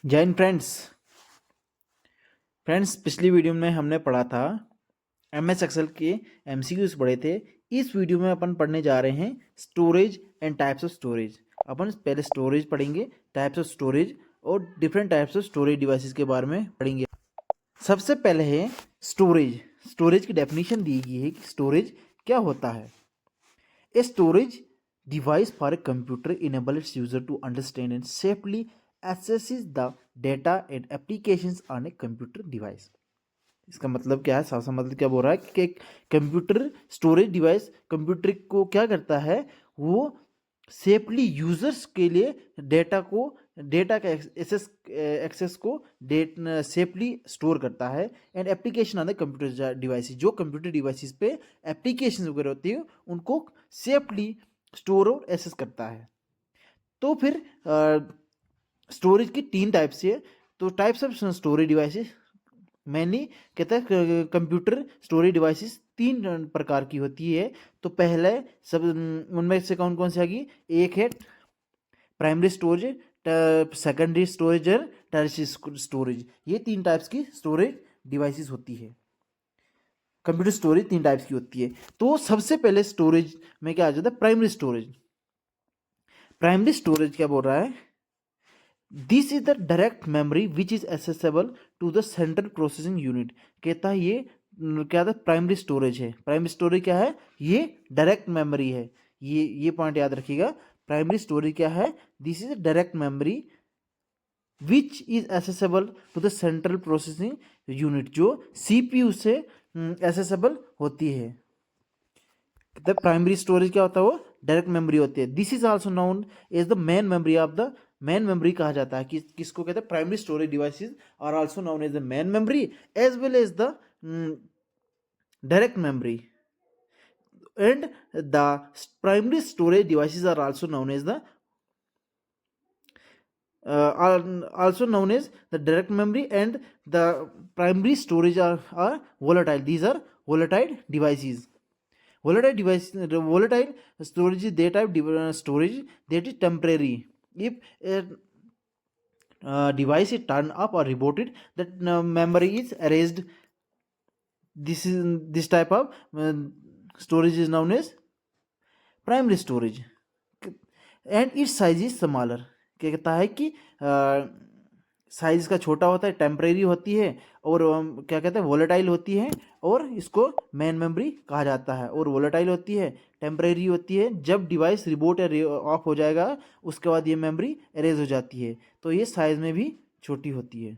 जय हिंद फ्रेंड्स पिछली वीडियो में हमने पढ़ा था एमएस एक्सेल के एमसीक्यूज पढ़े थे। इस वीडियो में अपन पढ़ने जा रहे हैं storage and types of storage. अपन पहले स्टोरेज पढ़ेंगे, टाइप्स ऑफ स्टोरेज और different types of storage devices के बारे में पढ़ेंगे। सबसे पहले है स्टोरेज। स्टोरेज की डेफिनेशन दी गई है कि स्टोरेज क्या होता है। A storage device for a computer enables user to understand and safely accesses the data and applications on a computer device। इसका मतलब क्या है, साफ सा मतलब क्या बोल रहा है कि कंप्यूटर स्टोरेज डिवाइस कंप्यूटर को क्या करता है, वो सेफली यूजर्स के लिए डेटा का एक्सेस को सेफली स्टोर करता है एंड एप्लीकेशन आने कंप्यूटर डिवाइस, जो कंप्यूटर डिवाइसेस पे एप्लीकेशन वगैरह होती है उनको सेफली स्टोर और एक्सेस करता है। तो फिर स्टोरेज की तीन टाइप्स है। तो types of storage devices mainly कहता है कंप्यूटर स्टोरेज डिवाइसेस तीन प्रकार की होती है। तो पहले सब उनमें से कौन कौन सी आएगी? एक है प्राइमरी स्टोरेज, सेकेंडरी स्टोरेज और टर्शियरी स्टोरेज। ये तीन टाइप्स की स्टोरेज डिवाइसेस होती है। कंप्यूटर स्टोरेज तीन टाइप्स की होती है। तो सबसे पहले स्टोरेज में क्या आ जाता है? Primary storage. प्राइमरी स्टोरेज क्या बोल रहा है? This is the direct memory which is accessible to the central processing unit. कहता है ये क्या था? प्राइमरी स्टोरेज है। प्राइमरी स्टोरेज क्या है? ये डायरेक्ट मेमोरी है। ये पॉइंट याद रखिएगा। प्राइमरी स्टोरेज क्या है? This is direct memory which is accessible to the central processing unit, जो सीपीयू से एसेसेबल होती है। द प्राइमरी स्टोरेज क्या होता है? वो डायरेक्ट मेमोरी होती है। This is also known as the main memory of the main memory कहा जाता है। किसको कहते हैं? Primary storage devices are also known as the main memory as well as the direct memory, and the primary storage devices are also known as the also known as the direct memory, and the primary storage are volatile. These are volatile devices. Volatile storage is that type storage that is temporary. If a device is turned up or rebooted, that memory is erased. This type of storage is known as primary storage, and its size is smaller. क्या कहता है कि size का छोटा होता है, temporary होती है, और क्या कहते हैं? वोलेटाइल होती है, और इसको मेन मेमोरी कहा जाता है। और वोलेटाइल होती है, टेम्परेरी होती है। जब डिवाइस रिबूट या ऑफ हो जाएगा उसके बाद ये मेमोरी एरेज हो जाती है। तो ये साइज में भी छोटी होती है।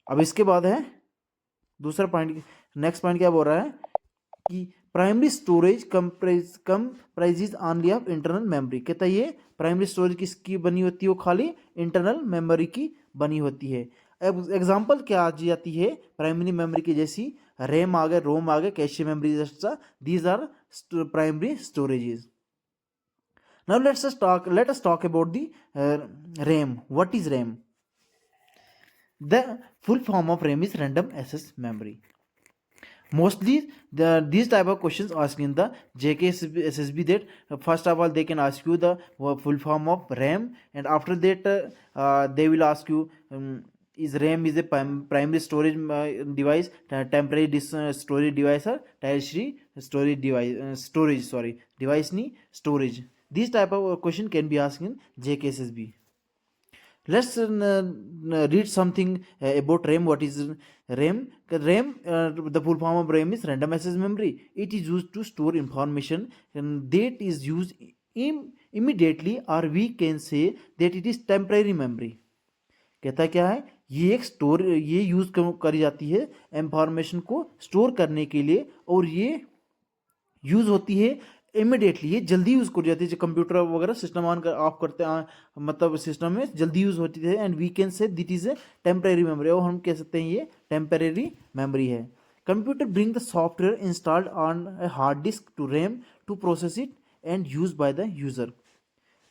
अब इसके बाद है दूसरा पॉइंट। नेक्स्ट पॉइंट क्या बोल रहा है कि primary storage comprises only of internal memory. कहता है ये प्राइमरी स्टोरेज किसकी बनी होती है? वो खाली इंटरनल मेमोरी की बनी होती है। अब एग्जांपल क्या आ जाती है प्राइमरी मेमोरी की? जैसी रैम आ गए, रोम आ गए, cache memory, these are primary storages. Now let us talk about the RAM. What is RAM? The full form of RAM is random access memory. Mostly these type of questions asked in the JKSSB, that first of all they can ask you the full form of RAM, and after that they will ask you is RAM is a primary storage device, temporary storage device, or tertiary storage device ni storage. These type of question can be asked in JKSSB. Let's read something about RAM. What is RAM? RAM, the full form of RAM is random access memory. It is used to store information that is used immediately, or we can say that it is temporary memory. कहता क्या है? ये use करी जाती है information को store करने के लिए, और ये यूज होती है इमिडिएटली। ये जल्दी यूज कर जाती है। कंप्यूटर वगैरह सिस्टम ऑन कर ऑफ करते हैं, मतलब सिस्टम में जल्दी यूज होती है। And we can say that is a temporary memory, और हम कह सकते हैं ये टेम्परेरी मेमोरी है। Computer bring the software installed on a hard disk to RAM to process it and use by the user.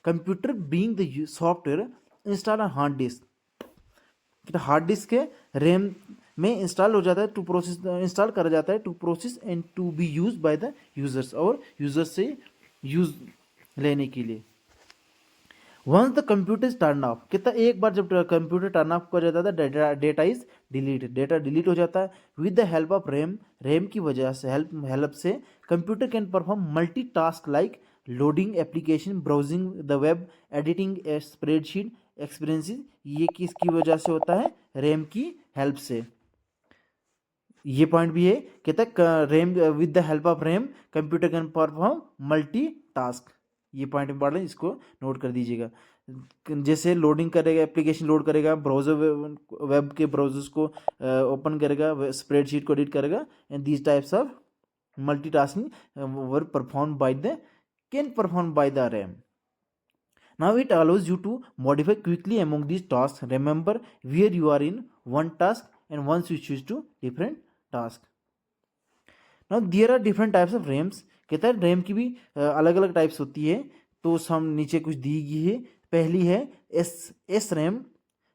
Computer bring the software install on hard disk, hard disk है, RAM में install हो जाता है, to process install करा जाता है to process and to be use by the users, और users से यूज लेने के लिए। Once the computer is turn off, कितना एक बार जब कंप्यूटर टर्न ऑफ कर जाता है data is delete, data delete हो जाता है। With the help of RAM, RAM की वजह से हेल्प से computer can perform multi task like loading application, browsing the web, editing A spreadsheet experiences. ये किसकी वजह से होता है? रैम की हेल्प से। ये पॉइंट भी है, कहता है RAM with the help of RAM computer can perform multi task. ये पॉइंट इंपॉर्टेंट, इसको नोट कर दीजिएगा। जैसे लोडिंग करेगा, एप्लीकेशन लोड करेगा, ब्राउजर वेब के ब्राउजर्स को ओपन करेगा, स्प्रेडशीट को एडिट करेगा, and these types of multitasking were perform by the can perform by the RAM. Now it allows you to modify quickly among these tasks. Remember where you are in one task and once you choose to different task. Now there are different types of RAMs. कहता है RAM की भी अलग अलग types होती है, तो हम नीचे कुछ दी गई है। पहली है एस रैम।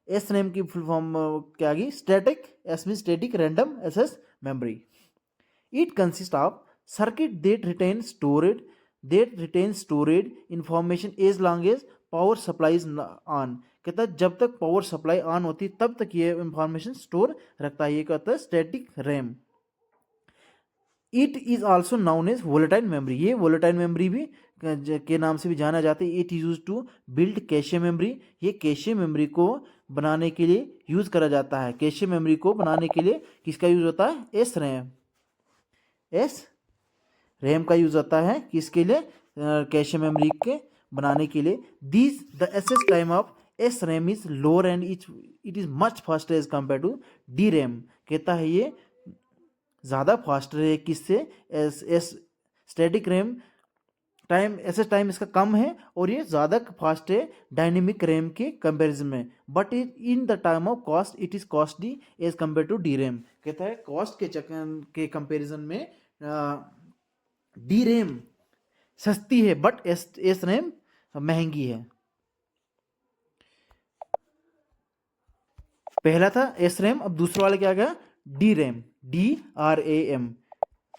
एस रैम की फुल फॉर्म क्या आ गई? Static, S mean static random access memory. It consist of circuit that retain stored information as long as power supply is on. कहता है जब तक पावर सप्लाई ऑन होती तब तक ये इंफॉर्मेशन स्टोर रखता है, ये कहता है static RAM. It is also known as volatile memory. ये वोलेटाइल मेमोरी भी के नाम से भी जाना जाता है। It is use to build cache memory. ये कैशे मेमोरी को बनाने के लिए यूज करा जाता है। कैशे मेमोरी को बनाने के लिए किसका यूज होता है? S RAM. एस रैम का यूज होता है किसके लिए? कैशे मेमोरी के बनाने के लिए। These the access time of S RAM is lower and it is much faster as compare to D RAM. कहता है ये ज़्यादा फास्टर है किससे? S static RAM time, S time इसका कम है और ये ज़्यादा फास्ट है डायनेमिक रैम के कंपैरिजन में। But in the time of cost it is costly as compare to D RAM. कहता है कॉस्ट के कंपैरिजन में डी रैम सस्ती है बट एस रैम महंगी है। पहला था एस रैम, अब दूसरा वाला क्या आ गया? D RAM, DRAM।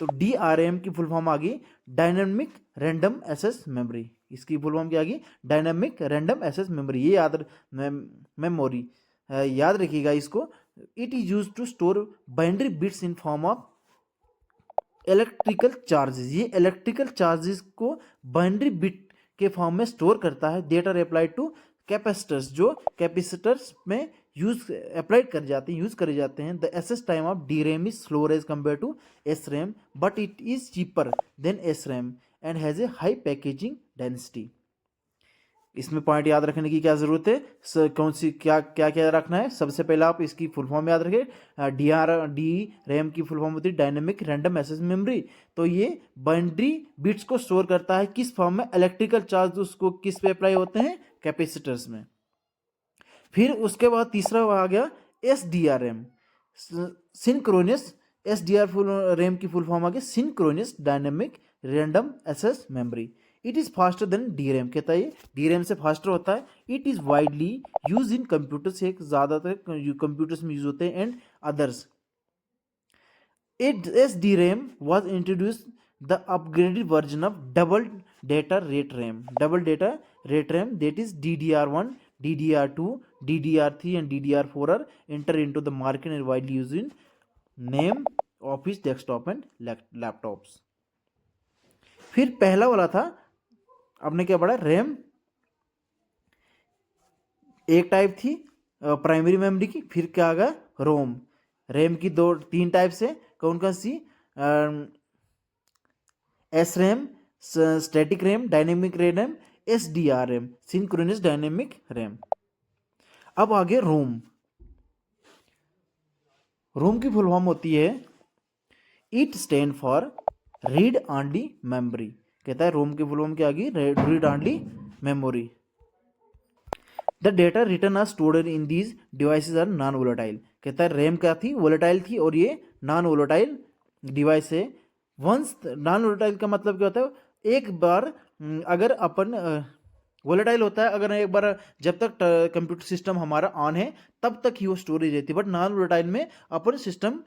तो DRAM की फुल फॉर्म आ गई डायनेमिक रैंडम एक्सेस मेमोरी। इसकी फुल फॉर्म क्या आ गई? Dynamic random access memory. ये मेमोरी याद रखिएगा इसको। It is use to store binary bits in form of electrical charges. ये इलेक्ट्रिकल चार्जेस को बाइनरी बिट के फॉर्म में स्टोर करता है। That are applied to capacitors, जो कैपेसिटर्स में यूज अप्लाइड कर जाते हैं, यूज करे जाते हैं। The access time of D RAM is slower as compare to S RAM but it is cheaper than S RAM and has a high packaging density. इसमें point याद रखने की क्या जरूरत है? कौन सी क्या क्या क्या रखना है? सबसे पहले आप इसकी फुल फॉर्म याद रखें। डी रैम की फुल फॉर्म होती है डायनेमिक रैंडम एक्सेस मेमोरी। तो ये बाइनरी बिट्स को स्टोर करता है किस फॉर्म में? इलेक्ट्रिकल चार्ज उसको किस पे अप्लाई होते हैं? कैपेसिटर्स में। फिर उसके बाद तीसरा आ गया SDRAM, synchronous. SDR full RAM की फुल फॉर्म आ गई synchronous dynamic random access memory. It is faster than D RAM. कहता है डी रैम से फास्टर होता है। It is widely use in computers, एक ज़्यादातर कंप्यूटर्स में यूज होते हैं, and others. SDRAM was introduced the upgraded version of double data rate RAM. Double data rate RAM, that is DDR1, DDR2, DDR3 and DDR4 are entered into the market and widely used in name, office, desktop and laptops. फिर पहला वाला था, आपने क्या पढ़ा? RAM एक type थी primary memory की। फिर क्या आ गया? रोम। रैम की तीन टाइप्स है, कौन कौन सी? S RAM, static RAM, dynamic RAM, SDRAM, synchronous dynamic RAM. अब आगे रोम। रोम की फुल फॉर्म होती है it stand for read only memory. कहता है रोम की फुल फॉर्म क्या आ गई? Read only memory. The data written are stored in these devices are non volatile. कहता है रैम क्या थी? वोलेटाइल थी, और ये नॉन वोलेटाइल डिवाइस है। वंस नॉन वोलेटाइल का मतलब क्या होता है? एक बार अगर अपन वोलेटाइल होता है, अगर एक बार जब तक कंप्यूटर सिस्टम हमारा ऑन है तब तक ही वो स्टोरेज रहती है। बट नॉन वोलेटाइल में अपन सिस्टम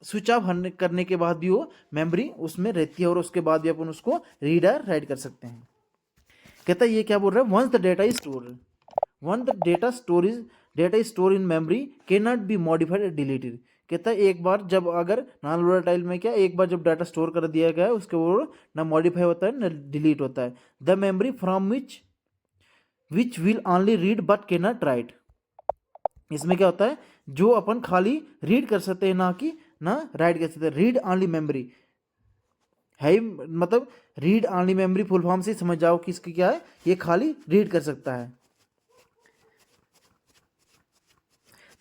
स्विच ऑफ करने के बाद भी वो मेमोरी उसमें रहती है, और उसके बाद भी अपन उसको रीड और राइट कर सकते हैं। कहता है ये क्या बोल रहा है, once the data is store, once the data is store in memory can not be modified और डिलीटेड। कहता है एक बार जब अगर नॉन वोलेटाइल में क्या, एक बार जब डाटा स्टोर कर दिया गया है उसके वो ना मॉडिफाई होता है ना डिलीट होता है। The memory from which will only read but can not right. इसमें क्या होता है, जो अपन खाली रीड कर सकते हैं ना कि ना राइट कर सकते हैं। रीड ऑनली मेमोरी है, मतलब read only memory full form से समझ जाओ कि इसकी क्या है, ये खाली रीड कर सकता है।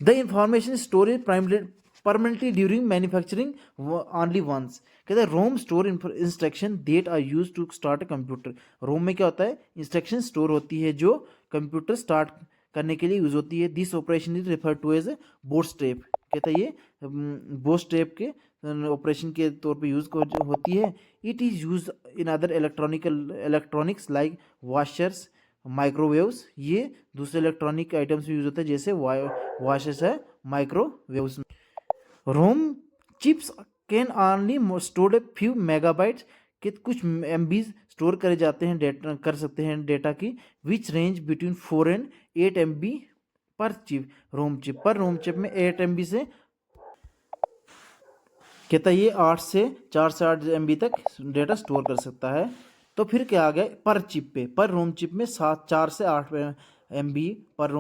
The information storage permanently during manufacturing only once. कहते हैं ROM store instruction that are use to start a computer. ROM में क्या होता है, इंस्ट्रक्शन स्टोर होती है जो कंप्यूटर स्टार्ट करने के लिए यूज होती है। This operation is refer to as bootstrap. कहता है ये बोट स्ट्रैप के ऑपरेशन के तौर पे यूज होती है। It is use in other electronics like washers microwaves. ये दूसरे इलेक्ट्रॉनिक आइटम्स में यूज होता है जैसे वॉशर्स है, microwaves. ROM chips can only store a few megabytes, के कुछ MB स्टोर करे जाते हैं, डेटा कर सकते हैं डेटा की, which range between 4 and 8 MB पर चिप। रोम चिप में 8 MB से, कहता है ये 4 से 8 MB तक डेटा स्टोर कर सकता है। तो फिर क्या आ गया पर चिप पे, पर रोम चिप में 4 से 8 MB पर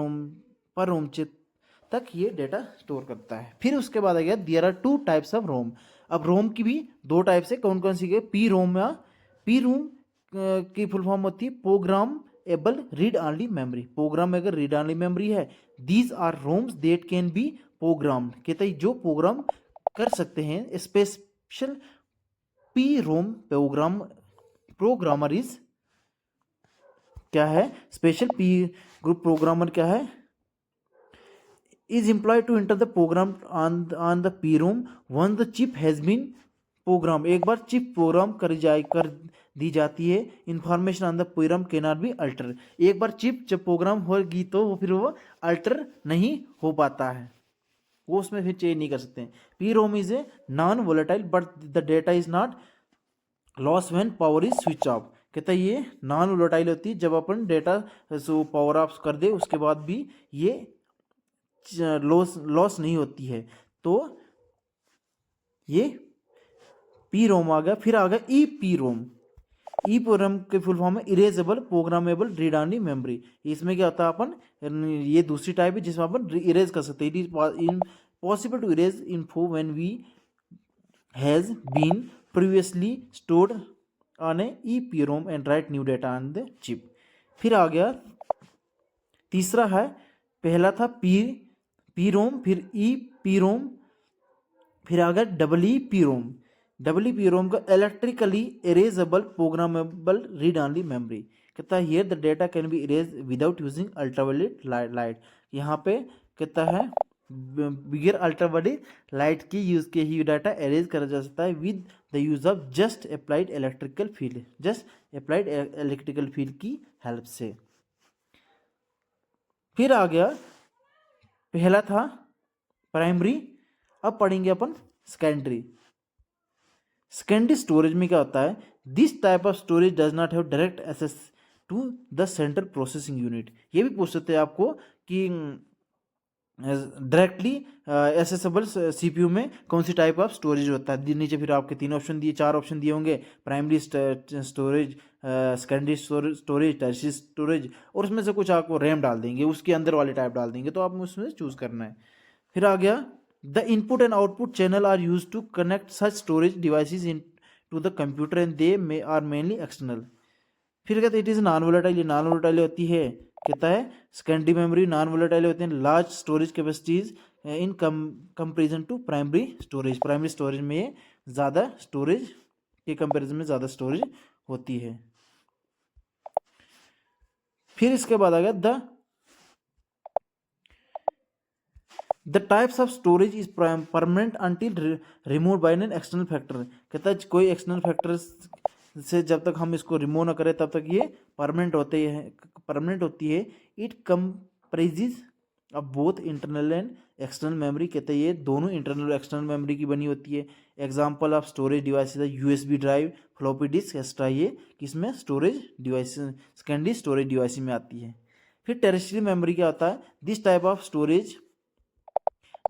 रोम चिप तक ये डेटा स्टोर करता है। फिर उसके बाद आ गया there are 2 types of ROM. अब रोम की भी 2 टाइप्स है, कौन कौन सी है, पी रोम या पी रोम की फुल फॉर्म होती है programmable read only memory. Program अगर रीड ऑनली मेमोरी है, these are ROMs that can be program. कहते हैं जो प्रोग्राम कर सकते हैं। Special P ROM programmer is क्या है, स्पेशल पी ग्रुप प्रोग्रामर क्या है, is employed to enter the program on the PROM once the chip has been program। एक बार चिप प्रोग्राम कर दी जाती है। Information on the PROM can not B alter. एक बार chip जब प्रोग्राम होगी तो वो फिर वो अल्टर नहीं हो पाता है, वो उसमें फिर चेंज नहीं कर सकते हैं। PROM is a non volatile but the data is not loss when power is switch off. कहता है ये नॉन वोलेटाइल होती है, जब अपन डेटा पावर ऑफ कर दे उसके बाद भी ये लॉस नहीं होती है। तो ये पी रोम आ गया। फिर आ गया ई पी रोम। ई प्रोग्राम के फुल फॉर्म है erasable programmable read only memory. इसमें क्या होता है, अपन ये दूसरी टाइप है जिसमें अपन इरेज कर सकते हैं। It is possible to erase info when we has been previously stored on a E P ROM and write new data on the chip. फिर आ गया तीसरा है, पहला था पी रोम, फिर ई पी रोम, फिर आ गया डबल ई पी रोम का electrically erasable programmable read only memory. कहता है here the data can be erase without using ultraviolet light. यहाँ पे कहता है बिगर अल्ट्रावायलेट लाइट की यूज के ही डाटा इरेज करा जा सकता है with the use of just applied electrical field की हेल्प से। फिर आ गया, पहला था प्राइमरी, अब पढ़ेंगे अपन सेकेंडरी। सेकेंडरी स्टोरेज में क्या होता है, this type of storage does not have direct access to the central processing unit. ये भी पूछ सकते हैं आपको कि डायरेक्टली एसेसेबल सीपीयू में कौन सी टाइप ऑफ स्टोरेज होता है। नीचे फिर आपके 4 ऑप्शन दिए होंगे, primary storage, secondary storage, tertiary storage, और उसमें से कुछ आपको रैम डाल देंगे, उसके अंदर वाले टाइप डाल देंगे, तो आप उसमें चूज करना है। फिर आ गया the input and output channel are use to connect such storage devices into the computer and they are mainly external. फिर कहते हैं इट इज नॉन वोलेटाइल, ये नॉन वोलेटाइल होती है। कहता है सेकेंडरी मेमोरी नॉन वोलेटाइल होते हैं, large storage capacities in comparison to primary storage. Primary storage में ये ज़्यादा स्टोरेज के कंपेरिजन में ज़्यादा स्टोरेज होती है। फिर इसके बाद आ गया the types of storage is permanent until remove by an external factor. कहता है कोई एक्सटर्नल फैक्टर से जब तक हम इसको रिमूव ना करें तब तक ये परमानेंट होती है। It comprises of both internal and external memory, कहते हैं ये दोनों इंटरनल और एक्सटर्नल मेमोरी की बनी होती है। एग्जाम्पल ऑफ स्टोरेज डिवाइसेज है USB drive, floppy disk, extra, ये किसमें storage device, secondary storage device में आती है। फिर टेरेस्ट्रियल मेमोरी क्या होता है? This type of storage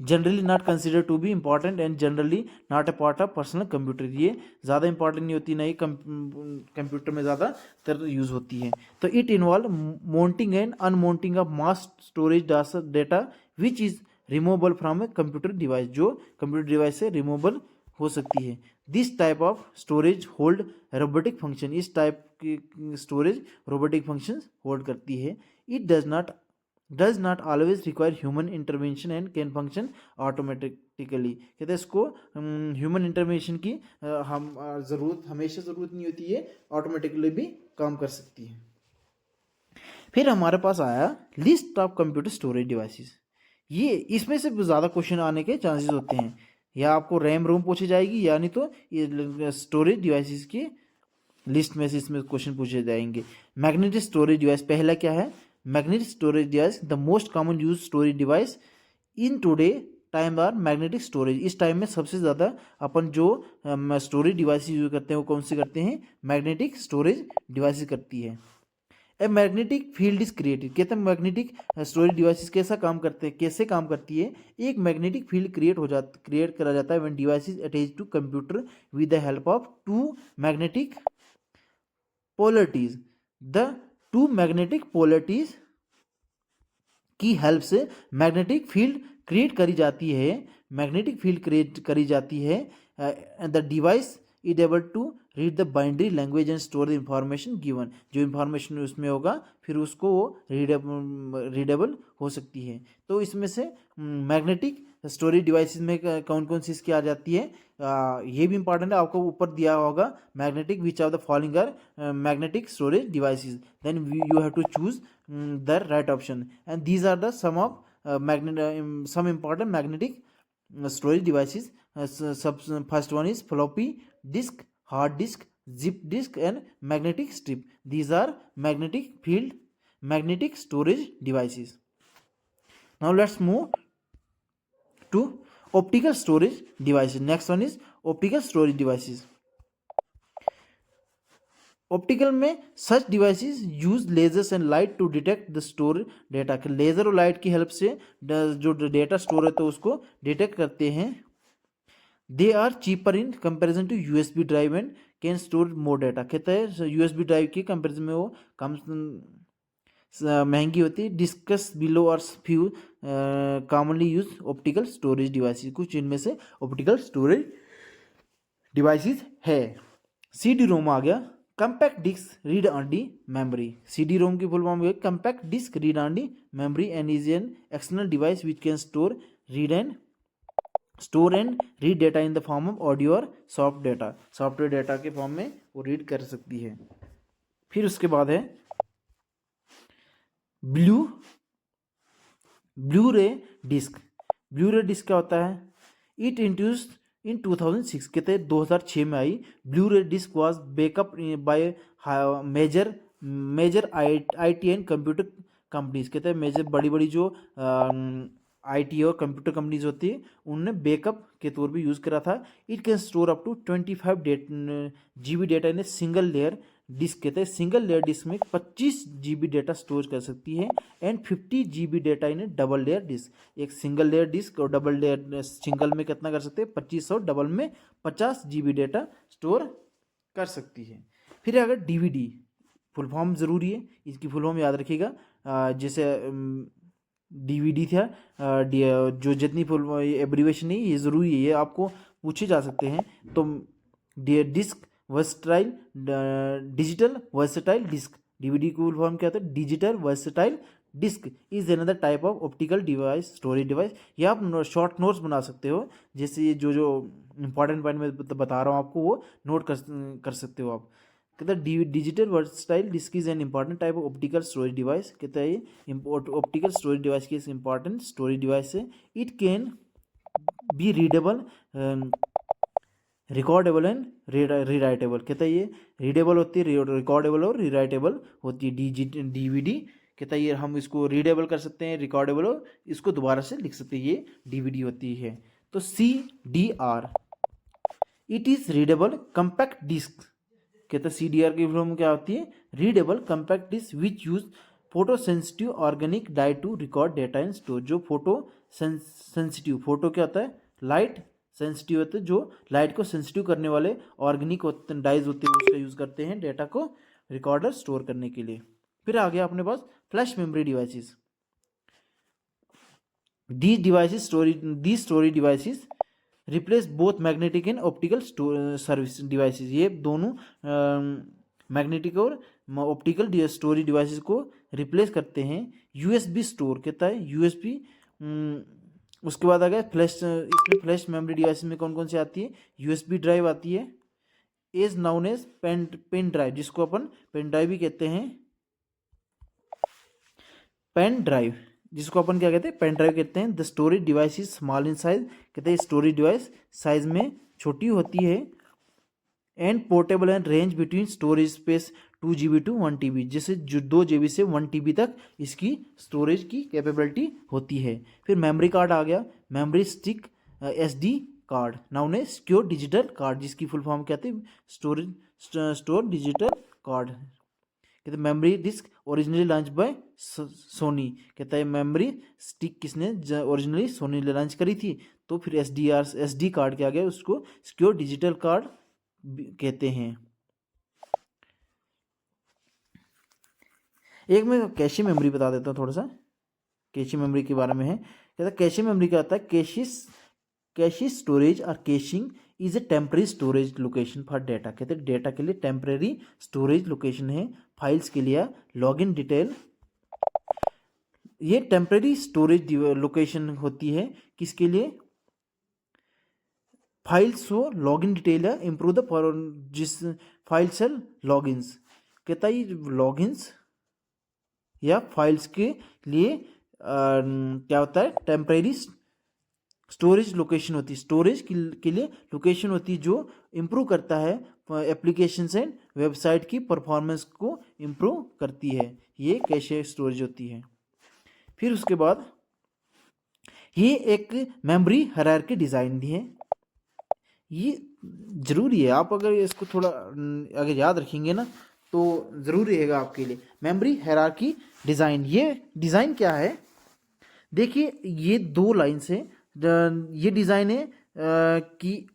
generally not consider to be important and generally not a part of personal computer, ये ज़्यादा इंपॉर्टेंट नहीं होती, नहीं कंप्यूटर में ज़्यादातर यूज़ होती है। तो it involve mounting and unmounting of mass storage data which is removable from a computer device, जो कंप्यूटर डिवाइस से रिमूवेबल हो सकती है। This type of storage hold robotic function, इस टाइप की स्टोरेज रोबोटिक फंक्शन होल्ड करती है। It does not always require human intervention and can function automatically, कहते हैं इसको ह्यूमन इंटरवेंशन की हम हमेशा ज़रूरत नहीं होती है, ऑटोमेटिकली भी काम कर सकती है। फिर हमारे पास आया list of computer storage devices. ये इसमें से ज़्यादा क्वेश्चन आने के चांसेस होते हैं, या आपको रैम रोम पूछी जाएगी, या नहीं तो ये स्टोरेज डिवाइसेस की लिस्ट में से इसमें क्वेश्चन पूछे जाएंगे। मैग्नेटिक स्टोरेज डिवाइस पहला क्या है? Magnetic storage device the most common use storage device in today time are magnetic storage. इस टाइम में सबसे ज़्यादा अपन जो स्टोरेज डिवाइस यूज करते हैं वो कौन सी करते हैं? मैग्नेटिक स्टोरेज डिवाइस करती है। A magnetic field is created, कहते हैं मैग्नेटिक स्टोरेज डिवाइसेस कैसा काम करते हैं, कैसे काम करती है? एक मैग्नेटिक फील्ड क्रिएट करा जाता है when device is attached to computer with the help of two magnetic polarities. The two magnetic polarities की हेल्प से मैग्नेटिक फील्ड क्रिएट करी जाती है, मैग्नेटिक फील्ड क्रिएट करी जाती है। The device is able to read the binary language and store the information given, जो information उसमें होगा फिर उसको वो रीडेबल हो सकती है। तो इसमें से मैग्नेटिक स्टोरेज डिवाइसेस में कौन कौन सी इसकी आ जाती है, ये भी इंपॉर्टेंट है, आपको ऊपर दिया होगा magnetic which of the following are magnetic storage devices, then you have to choose the right option and these are the some of some important magnetic storage devices. First one is floppy disk, hard disk, zip disk and magnetic strip. These are magnetic storage devices. Now let's move to optical storage devices. Next one is optical storage devices. Optical में such devices use lasers and light to detect the store data, laser और light की help से जो data store है तो उसको detect करते हैं। They are cheaper in comparison to USB drive and can store more data, कहता है यूएसबी ड्राइव के कंपेरिजन में वो कम महंगी होती है। डिस्कस बिलो और few commonly use optical storage devices, कुछ इनमें से ऑप्टिकल स्टोरेज डिवाइसेस है। CD रोम आ गया, compact disk read only memory. CD ROM की फुल फॉर्म है compact disk read only memory and is an external device which can store and read data in the form of audio और software data के form में वो read कर सकती है। फिर उसके बाद है blue ray disc. Blue ray disc क्या होता है? इट इंट्रोड्यूस्ड इन 2006, कहते हैं 2006 में आई। Blue ray disk was backup by major IT and computer companies, कहते हैं मेजर बड़ी जो IT और कंप्यूटर कंपनीज होती है उनने बैकअप के तौर पे यूज़ करा था। It can store up to 25 GB data in a single layer disk, कहते हैं सिंगल लेयर डिस्क में 25 GB डेटा स्टोर कर सकती है and 50 GB data in a double layer disk. एक सिंगल लेयर डिस्क और डबल लेयर सिंगल में कितना कर सकते हैं? 25 और डबल में 50 GB डेटा स्टोर कर सकती है। फिर अगर DVD फुल फॉर्म ज़रूरी है, इसकी फुल फॉर्म याद रखिएगा। जैसे DVD था, जो जितनी फुल एब्रीवेशन नहीं ये ज़रूरी है, ये आपको पूछे जा सकते हैं। तो disk versatile digital versatile disk, DVD की फुल फॉर्म क्या होता है? Digital versatile disk is another type of optical device storage device. या आप शॉर्ट नोट्स बना सकते हो, जैसे ये जो इंपॉर्टेंट पॉइंट मैं बता रहा हूँ आपको वो नोट कर सकते हो आप। कहता है digital versatile disk is an important type of optical storage device, कहता है ये ऑप्टिकल स्टोरेज डिवाइस की इंपॉर्टेंट स्टोरेज डिवाइस है। It can be readable, recordable and rewritable, कहता है ये रीडेबल होती है, रिकॉर्डेबल और रीराइटेबल होती है। DVD कहता है ये हम इसको रीडेबल कर सकते हैं, रिकॉर्डेबल हो, इसको दोबारा से लिख सकते हैं, ये डीवीडी होती है। तो CDR, it is readable compact disk. कहता है CDR की फॉर्म क्या होती है, readable compact disk which use photo sensitive organic dye to record data in store. जो फोटो सेंसिटिव, फोटो क्या होता है, लाइट सेंसिटिव होते हैं, जो लाइट को सेंसिटिव करने वाले ऑर्गेनिक डाइज होते हैं, उसका यूज़ करते हैं डेटा को रिकॉर्डर स्टोर करने के लिए। फिर आ गया अपने पास flash memory devices. The story devices replace both magnetic and optical service devices. ये दोनों मैग्नेटिक और ऑप्टिकल स्टोरेज डिवाइसेस को रिप्लेस करते हैं। USB स्टोर, कहता है USB। उसके बाद आ गया फ्लैश, इसमें फ्लैश मेमोरी डिवाइस में कौन कौन सी आती है, USB ड्राइव आती है, is known as pen drive, जिसको अपन पेन ड्राइव भी कहते हैं, पेन ड्राइव जिसको अपन क्या कहते हैं, पेन ड्राइव कहते हैं। The storage device is small in size, कहते हैं स्टोरेज डिवाइस साइज में छोटी होती है, and portable and range between storage space 2 GB to 1 TB, जैसे 2 GB से 1 TB तक इसकी स्टोरेज की कैपेबिलिटी होती है। फिर मेमोरी कार्ड आ गया, memory stick SD card, known है सिक्योर डिजिटल कार्ड, जिसकी फुल फॉर्म क्या है, स्टोर डिजिटल कार्ड। कहते हैं memory disk originally launch by Sony, कहता है मेमोरी स्टिक किसने ओरिजिनली सोनी ने लॉन्च करी थी। तो फिर SD कार्ड क्या गया, उसको सिक्योर डिजिटल कार्ड कहते हैं। एक मैं कैशे मेमोरी बता देता हूँ, थोड़ा सा कैशे मेमोरी के बारे में है। कहता है कैशे मेमोरी क्या होता है, कैशिश स्टोरेज और caching is a temporary storage location for data. कहते हैं डेटा के लिए टेम्परेरी स्टोरेज लोकेशन है, फाइल्स के लिए लॉगिन डिटेल। ये टेम्परेरी स्टोरेज लोकेशन होती है किसके लिए, फाइल्स हो लॉगिन डिटेल है, इम्प्रूव द जिस फाइल्स है लॉगिन्स। कहता है लॉगिन्स या फाइल्स के लिए क्या होता है, टेम्परेरी स्टोरेज लोकेशन होती है, स्टोरेज के लिए लोकेशन होती है जो इम्प्रूव करता है एप्लीकेशन एंड वेबसाइट की परफॉर्मेंस को इम्प्रूव करती है, ये कैशे स्टोरेज होती है। फिर उसके बाद ये एक मेमोरी हायरार्की डिज़ाइन दी है, ये ज़रूरी है, आप अगर इसको थोड़ा अगर याद रखेंगे ना तो ज़रूरी रहेगा आपके लिए। मेमोरी हायरार्की डिज़ाइन, ये डिज़ाइन क्या है, देखिए ये 2 लाइन से ये डिज़ाइन है कि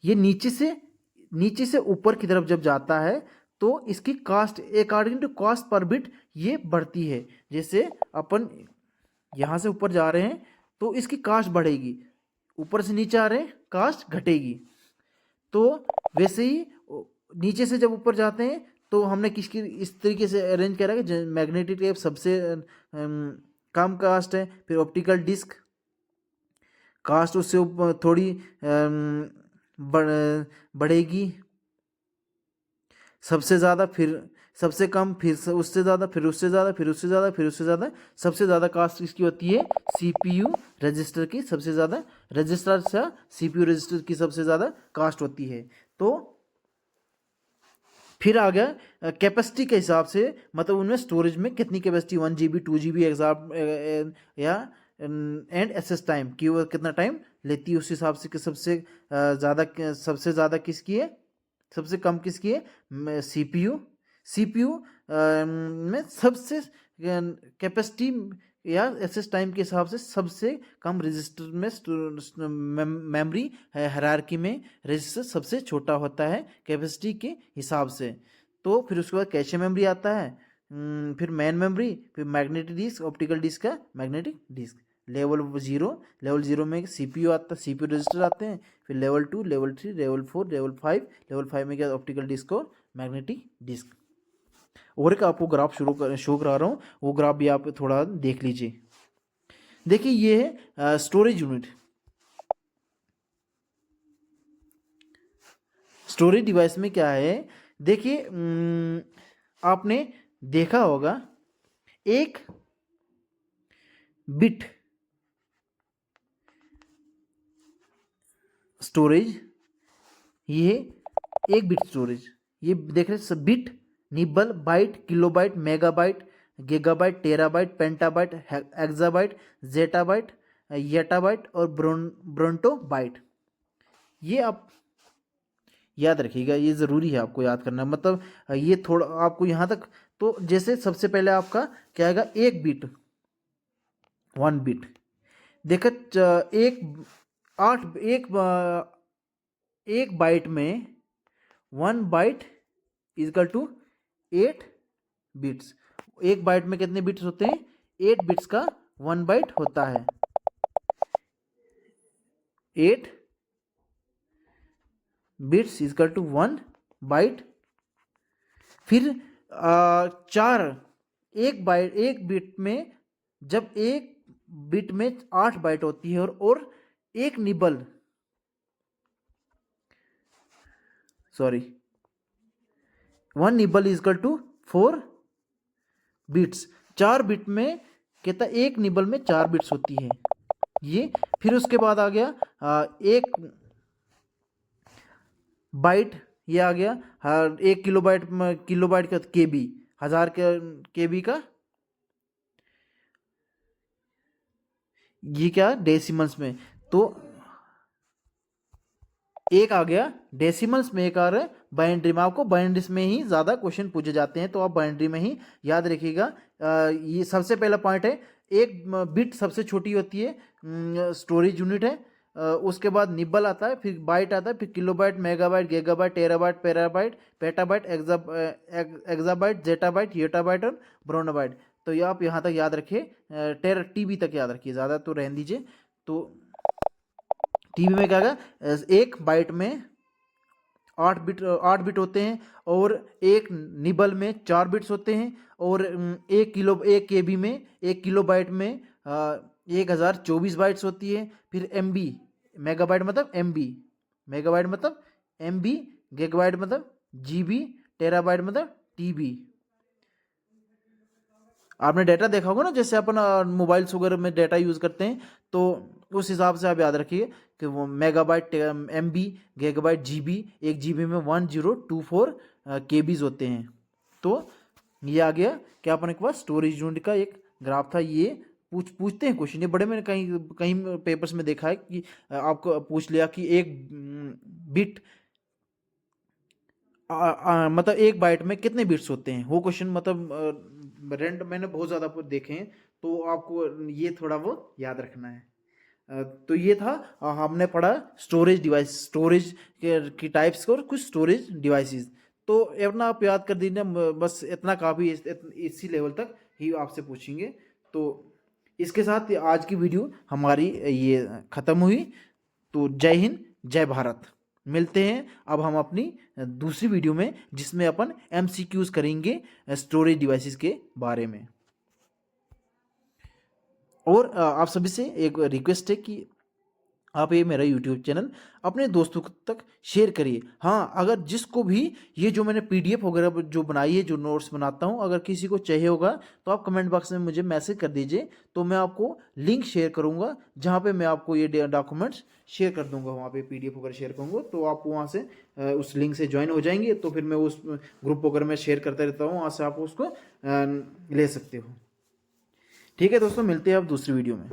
ये नीचे से ऊपर की तरफ जब जाता है तो इसकी cost according to cost per bit ये बढ़ती है। जैसे अपन यहाँ से ऊपर जा रहे हैं तो इसकी कास्ट बढ़ेगी, ऊपर से नीचे आ रहे हैं कास्ट घटेगी। तो वैसे ही नीचे से जब ऊपर जाते हैं तो हमने किसकी इस तरीके से अरेंज करा कि मैग्नेटिक टेप सबसे कम कास्ट है, फिर ऑप्टिकल डिस्क कास्ट उससे थोड़ी बढ़ेगी, सबसे ज़्यादा, फिर सबसे कम, फिर उससे ज़्यादा, फिर उससे ज़्यादा, फिर उससे ज़्यादा, फिर उससे ज़्यादा। सबसे ज़्यादा कास्ट इसकी होती है CPU रजिस्टर की, सबसे ज़्यादा रजिस्टर से CPU रजिस्टर की सबसे ज़्यादा कास्ट होती है। तो फिर आ गया कैपेसिटी के हिसाब से, मतलब उनमें स्टोरेज में कितनी कैपेसिटी, 1 GB 2 GB एग्जाम या एंड एक्सेस टाइम कि वो कितना टाइम लेती है, उस हिसाब से कि सबसे ज़्यादा किसकी है, सबसे कम किसकी है, CPU में सबसे कैपेसिटी या एक्सेस टाइम के हिसाब से सबसे कम रजिस्टर में मेमोरी हायरार्की में रजिस्टर सबसे छोटा होता है कैपेसिटी के हिसाब से। तो फिर उसके बाद कैशे मेमोरी आता है, फिर मेन मेमोरी, फिर मैग्नेटिक डिस्क, ऑप्टिकल डिस्क का मैग्नेटिक डिस्क। लेवल 0 में CPU आता है, CPU रजिस्टर आते हैं। फिर लेवल 2, लेवल 3, लेवल 4, लेवल 5 में क्या ऑप्टिकल डिस्क और मैग्नेटिक डिस्क। और एक आपको ग्राफ शो करा रहा हूँ, वो ग्राफ भी आप थोड़ा देख लीजिए। देखिए ये है स्टोरेज यूनिट, स्टोरेज डिवाइस में क्या है, देखिए आपने देखा होगा एक बिट स्टोरेज, ये एक बिट स्टोरेज, ये देख रहे हैं सब bit, nibble, byte, kilobyte, megabyte, gigabyte, terabyte, pentabyte, exabyte, zettabyte, yottabyte और ब्रोंटोबाइट। ये आप याद रखिएगा, ये ज़रूरी है आपको याद करना। मतलब ये थोड़ा आपको यहाँ तक, तो जैसे सबसे पहले आपका क्या आएगा, एक बिट, 1 बिट। देखो एक आठ एक बाइट में 1 बाइट इजकल टू 8 बिट्स। एक बाइट में कितने बिट्स होते हैं, 8 बिट्स का 1 बाइट होता है, 8 बिट्स इजकल टू 1 बाइट। फिर एक बिट में, जब एक बिट में 8 बाइट होती है और एक nibble, sorry, 1 nibble equal to 4 bits. 4 bit में कहता एक निबल में 4 बिट्स होती है ये। फिर उसके बाद आ गया एक बाइट, ये आ गया 1 किलोबाइट का केबी, 1000 केबी का, ये क्या डेसिमल्स में। तो एक आ गया डेसिमल्स में, एक आ रहा है बाइनरी में। आपको बाइनरीज में ही ज़्यादा क्वेश्चन पूछे जाते हैं, तो आप बाइनरी में ही याद रखिएगा। ये सबसे पहला पॉइंट है, एक बिट सबसे छोटी होती है, स्टोरेज यूनिट है। उसके बाद निबल आता है, फिर बाइट आता है, फिर kilobyte, megabyte, gigabyte, terabyte, petabyte, petabyte, exabyte, zettabyte, yottabyte और ब्रोनोबाइट। तो ये आप यहाँ तक याद रखिए, टीबी तक याद रखिए, ज़्यादा तो रहने दीजिए। तो टीबी में क्या है, एक बाइट में 8 बिट होते हैं, और एक निबल में 4 बिट्स होते हैं, और एक केबी में, 1 किलोबाइट में 1024 बाइट्स होती है। फिर एमबी, मेगाबाइट मतलब एमबी, मेगाबाइट मतलब एमबी, गीगाबाइट मतलब जीबी, टेराबाइट मतलब टीबी। आपने डाटा देखा होगा ना, जैसे अपन मोबाइल्स वगैरह में डाटा यूज़ करते हैं, तो उस हिसाब से आप याद रखिए कि वो मेगाबाइट, एमबी, गीगाबाइट, जीबी, एक जीबी में 1024 केबीज होते हैं। तो ये आ गया कि अपन एक बार स्टोरेज यूनिट का एक ग्राफ था। ये पूछते हैं क्वेश्चन, ये बड़े मैंने कहीं कहीं पेपर्स में देखा है कि आपको पूछ लिया कि एक बिट मतलब एक बाइट में कितने बिट्स होते हैं, वो क्वेश्चन मतलब रेंड मैंने बहुत ज़्यादा देखे हैं, तो आपको ये थोड़ा वो याद रखना है। तो ये था, हमने पढ़ा स्टोरेज डिवाइस, स्टोरेज की टाइप्स और कुछ स्टोरेज डिवाइसेस। तो अपना आप याद कर दीजिए, बस इतना काफ़ी, इसी लेवल तक ही आपसे पूछेंगे। तो इसके साथ आज की वीडियो हमारी ये ख़त्म हुई। तो जय हिंद, जय भारत। मिलते हैं अब हम अपनी दूसरी वीडियो में, जिसमें अपन MCQs करेंगे स्टोरेज डिवाइसेस के बारे में। और आप सभी से एक रिक्वेस्ट है कि आप ये मेरा YouTube चैनल अपने दोस्तों तक शेयर करिए। हाँ, अगर जिसको भी ये जो मैंने PDF वगैरह जो बनाई है, जो नोट्स बनाता हूँ, अगर किसी को चाहिए होगा तो आप कमेंट बॉक्स में मुझे मैसेज कर दीजिए, तो मैं आपको लिंक शेयर करूँगा, जहाँ पे मैं आपको ये डॉक्यूमेंट्स शेयर कर दूँगा। वहाँ पे PDF वगैरह शेयर करूँगा, तो आप वहाँ से उस लिंक से ज्वाइन हो जाएंगे। तो फिर मैं उस ग्रुप वगैरह में शेयर करता रहता हूँ, वहाँ से आप उसको ले सकते हो। ठीक है दोस्तों, मिलते हैं अब दूसरी वीडियो में।